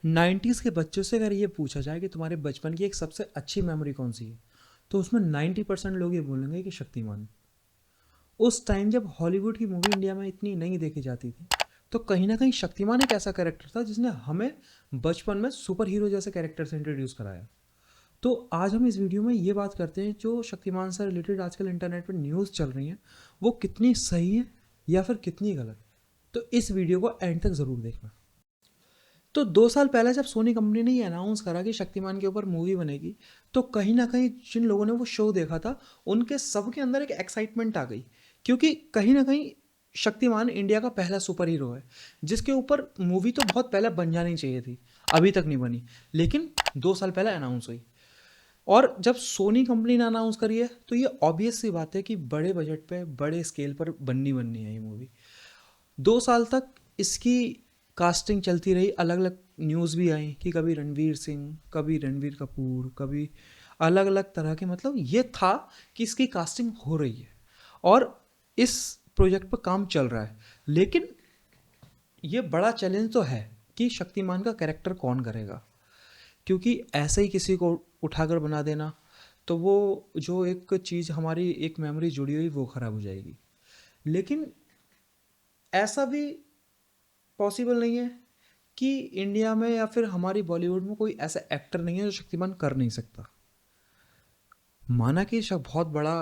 90s के बच्चों से अगर ये पूछा जाए कि तुम्हारे बचपन की एक सबसे अच्छी मेमोरी कौन सी है, तो उसमें 90% लोग ये बोलेंगे कि शक्तिमान। उस टाइम जब हॉलीवुड की मूवी इंडिया में इतनी नहीं देखी जाती थी, तो कहीं ना कहीं शक्तिमान एक ऐसा कैरेक्टर था जिसने हमें बचपन में सुपर हीरो जैसे कैरेक्टर से इंट्रोड्यूस कराया। तो आज हम इस वीडियो में ये बात करते हैं जो शक्तिमान से रिलेटेड आजकल इंटरनेट पर न्यूज़ चल रही हैं, वो कितनी सही है या फिर कितनी गलत। तो इस वीडियो को एंड तक ज़रूर देखना। तो 2 साल पहले जब सोनी कंपनी ने ये अनाउंस करा कि शक्तिमान के ऊपर मूवी बनेगी, तो कहीं ना कहीं जिन लोगों ने वो शो देखा था, उनके सबके अंदर एक एक्साइटमेंट आ गई। क्योंकि कहीं ना कहीं शक्तिमान इंडिया का पहला सुपर हीरो है जिसके ऊपर मूवी तो बहुत पहले बन जानी चाहिए थी, अभी तक नहीं बनी, लेकिन 2 साल पहले अनाउंस हुई। और जब सोनी कंपनी ने अनाउंस करी है तो ये ऑब्वियस सी बात है कि बड़े बजट पे बड़े स्केल पर बननी है ये मूवी। 2 साल तक इसकी कास्टिंग चलती रही, अलग अलग न्यूज़ भी आई कि कभी रणवीर सिंह, कभी रणवीर कपूर, कभी अलग अलग तरह के, मतलब ये था कि इसकी कास्टिंग हो रही है और इस प्रोजेक्ट पर काम चल रहा है। लेकिन ये बड़ा चैलेंज तो है कि शक्तिमान का कैरेक्टर कौन करेगा, क्योंकि ऐसे ही किसी को उठाकर बना देना तो वो जो एक चीज़ हमारी एक मेमोरी जुड़ी हुई वो ख़राब हो जाएगी। लेकिन ऐसा भी पॉसिबल नहीं है कि इंडिया में या फिर हमारी बॉलीवुड में कोई ऐसा एक्टर नहीं है जो शक्तिमान कर नहीं सकता। माना कि बहुत बड़ा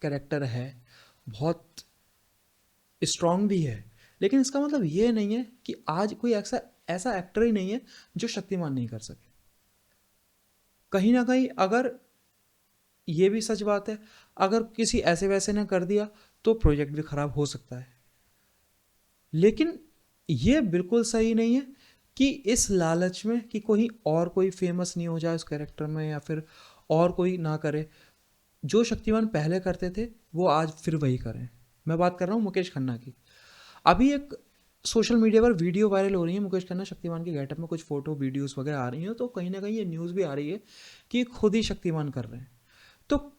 कैरेक्टर है, बहुत स्ट्रांग भी है, लेकिन इसका मतलब ये नहीं है कि आज कोई ऐसा ऐसा एक्टर ही नहीं है जो शक्तिमान नहीं कर सके। कहीं ना कहीं अगर ये भी सच बात है, अगर किसी ऐसे वैसे ने कर दिया तो प्रोजेक्ट भी खराब हो सकता है। लेकिन ये बिल्कुल सही नहीं है कि इस लालच में कि कोई फेमस नहीं हो जाए उस कैरेक्टर में या फिर और कोई ना करे, जो शक्तिमान पहले करते थे वो आज फिर वही करें। मैं बात कर रहा हूँ मुकेश खन्ना की। अभी एक सोशल मीडिया पर वीडियो वायरल हो रही है, मुकेश खन्ना शक्तिमान के गेटअप में कुछ फोटो वीडियोस वगैरह आ रही हैं, तो कहीं ना कहीं ये न्यूज़ भी आ रही है कि खुद ही शक्तिमान कर रहे हैं। तो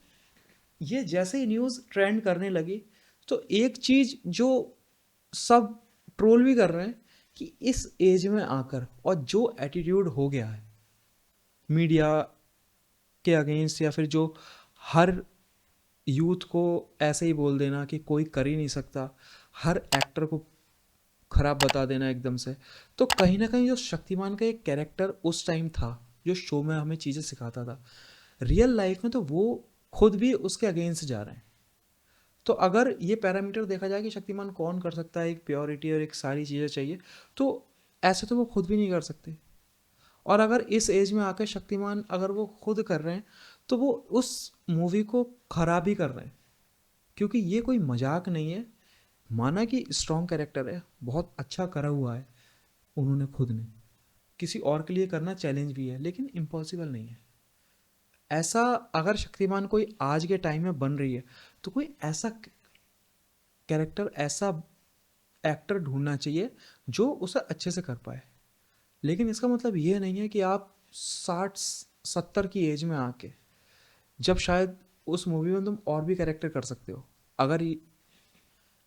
ये जैसे ही न्यूज़ ट्रेंड करने लगी, तो एक चीज़ जो सब ट्रोल भी कर रहे हैं कि इस एज में आकर और जो एटीट्यूड हो गया है मीडिया के अगेंस्ट, या फिर जो हर यूथ को ऐसे ही बोल देना कि कोई कर ही नहीं सकता, हर एक्टर को खराब बता देना एकदम से, तो कहीं ना कहीं जो शक्तिमान का एक कैरेक्टर उस टाइम था जो शो में हमें चीज़ें सिखाता था, रियल लाइफ में तो वो खुद भी उसके अगेंस्ट जा रहे हैं। तो अगर ये पैरामीटर देखा जाए कि शक्तिमान कौन कर सकता है, एक प्योरिटी और एक सारी चीज़ें चाहिए, तो ऐसे तो वो खुद भी नहीं कर सकते। और अगर इस एज में आकर शक्तिमान अगर वो खुद कर रहे हैं तो वो उस मूवी को खराब ही कर रहे हैं, क्योंकि ये कोई मजाक नहीं है। माना कि स्ट्रॉन्ग कैरेक्टर है, बहुत अच्छा करा हुआ है उन्होंने खुद ने, किसी और के लिए करना चैलेंज भी है लेकिन इम्पॉसिबल नहीं है। ऐसा अगर शक्तिमान कोई आज के टाइम में बन रही है तो कोई ऐसा कैरेक्टर, ऐसा एक्टर ढूंढना चाहिए जो उसे अच्छे से कर पाए। लेकिन इसका मतलब ये नहीं है कि आप 60-70 की एज में आके, जब शायद उस मूवी में तुम और भी कैरेक्टर कर सकते हो, अगर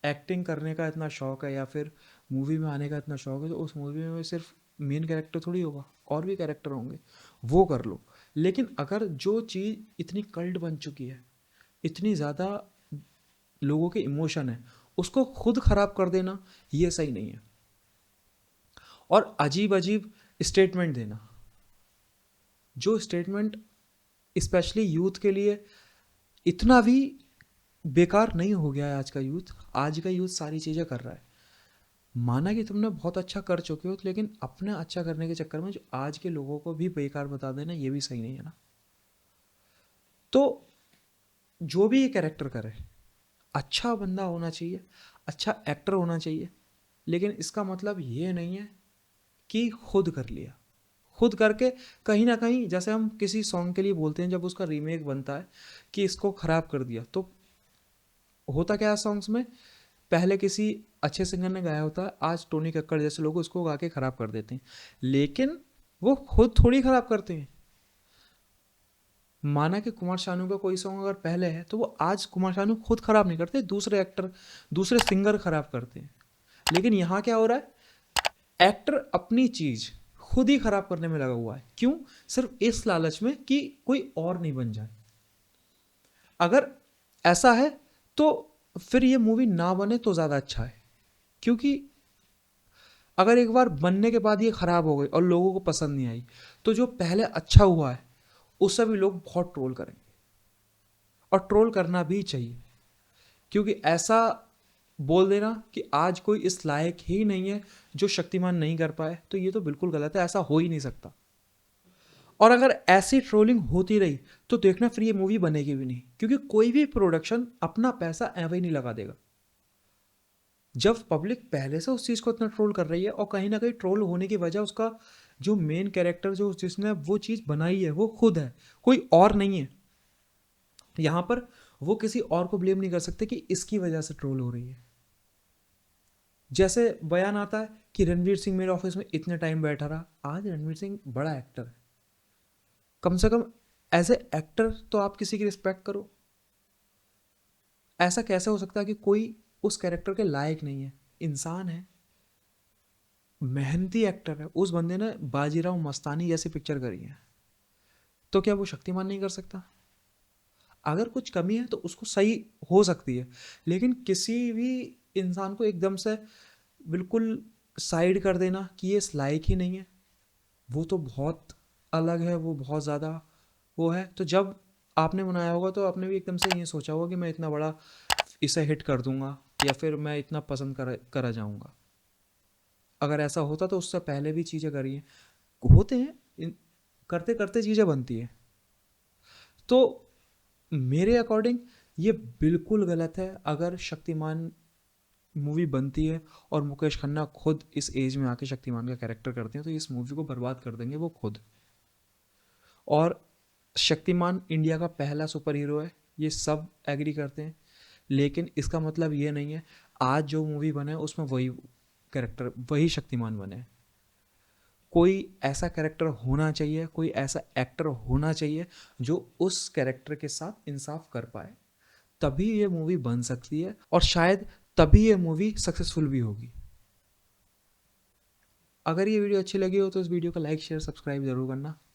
एक्टिंग करने का इतना शौक है या फिर मूवी में आने का इतना शौक है, तो उस मूवी में सिर्फ मेन कैरेक्टर थोड़ी होगा, और भी कैरेक्टर होंगे, वो कर लो। लेकिन अगर जो चीज़ इतनी कल्ट बन चुकी है, इतनी ज़्यादा लोगों के इमोशन है, उसको खुद खराब कर देना ये सही नहीं है। और अजीब अजीब स्टेटमेंट देना, जो स्टेटमेंट स्पेशली यूथ के लिए इतना भी बेकार नहीं हो गया है। आज का यूथ, आज का यूथ सारी चीज़ें कर रहा है। माना कि तुमने बहुत अच्छा कर चुके हो, लेकिन अपना अच्छा करने के चक्कर में जो आज के लोगों को भी बेकार बता देना ये भी सही नहीं है ना। तो जो भी ये कैरेक्टर करे, अच्छा बंदा होना चाहिए, अच्छा एक्टर होना चाहिए, लेकिन इसका मतलब ये नहीं है कि खुद कर लिया, खुद करके कहीं ना कहीं, जैसे हम किसी सॉन्ग के लिए बोलते हैं जब उसका रीमेक बनता है कि इसको ख़राब कर दिया, तो होता क्या है सॉन्ग्स में, पहले किसी अच्छे सिंगर ने गाया होता है, आज टोनी कक्कड़ जैसे लोग उसको गा के ख़राब कर देते हैं। लेकिन वो खुद थोड़ी ख़राब करते हैं। माना कि कुमार शानू का कोई सॉन्ग अगर पहले है तो वो आज कुमार शानू खुद ख़राब नहीं करते, दूसरे एक्टर, दूसरे सिंगर ख़राब करते हैं। लेकिन यहाँ क्या हो रहा है, एक्टर अपनी चीज़ खुद ही खराब करने में लगा हुआ है। क्यों? सिर्फ इस लालच में कि कोई और नहीं बन जाए। अगर ऐसा है तो फिर ये मूवी ना बने तो ज़्यादा अच्छा है, क्योंकि अगर एक बार बनने के बाद ये खराब हो गई और लोगों को पसंद नहीं आई, तो जो पहले अच्छा हुआ है उससे भी लोग बहुत ट्रोल करेंगे, और ट्रोल करना भी चाहिए। क्योंकि ऐसा बोल देना कि आज कोई इस लायक ही नहीं है जो शक्तिमान नहीं कर पाए, तो ये तो बिल्कुल गलत है, ऐसा हो ही नहीं सकता। और अगर ऐसी ट्रोलिंग होती रही तो देखना फिर ये मूवी बनेगी भी नहीं, क्योंकि कोई भी प्रोडक्शन अपना पैसा ऐवे ही नहीं लगा देगा। जब पब्लिक पहले से उस चीज़ को इतना ट्रोल कर रही है, और कहीं ना कहीं ट्रोल होने की वजह उसका जो मेन कैरेक्टर जो जिसने वो चीज़ बनाई है वो खुद है, कोई और नहीं है। यहाँ पर वो किसी और को ब्लेम नहीं कर सकते कि इसकी वजह से ट्रोल हो रही है। जैसे बयान आता है कि रणवीर सिंह मेरे ऑफिस में इतने टाइम बैठा रहा। आज रणवीर सिंह बड़ा एक्टर है, कम से कम एज ए एक्टर तो आप किसी की रिस्पेक्ट करो। ऐसा कैसे हो सकता है कि कोई उस कैरेक्टर के लायक नहीं है? इंसान है, मेहनती एक्टर है, उस बंदे ने बाजीराव मस्तानी जैसी पिक्चर करी है, तो क्या वो शक्तिमान नहीं कर सकता? अगर कुछ कमी है तो उसको सही हो सकती है, लेकिन किसी भी इंसान को एकदम से बिल्कुल साइड कर देना कि ये इस लायक ही नहीं है, वो तो बहुत अलग है, वो बहुत ज़्यादा वो है। तो जब आपने बनाया होगा तो आपने भी एकदम से ये सोचा होगा कि मैं इतना बड़ा इसे हिट कर दूंगा, या फिर मैं इतना पसंद करा जाऊंगा। अगर ऐसा होता तो उससे पहले भी चीज़ें करी हैं, होते हैं करते करते चीज़ें बनती हैं। तो मेरे अकॉर्डिंग ये बिल्कुल गलत है अगर शक्तिमान मूवी बनती है और मुकेश खन्ना खुद इस एज में आके शक्तिमान का कैरेक्टर करते हैं, तो इस मूवी को बर्बाद कर देंगे वो खुद। और शक्तिमान इंडिया का पहला सुपर हीरो है, ये सब एग्री करते हैं, लेकिन इसका मतलब ये नहीं है आज जो मूवी बने उसमें वही कैरेक्टर वही शक्तिमान बने। कोई ऐसा कैरेक्टर होना चाहिए, कोई ऐसा एक्टर होना चाहिए जो उस कैरेक्टर के साथ इंसाफ कर पाए, तभी ये मूवी बन सकती है, और शायद तभी ये मूवी सक्सेसफुल भी होगी। अगर ये वीडियो अच्छी लगी हो तो इस वीडियो को लाइक शेयर सब्सक्राइब जरूर करना।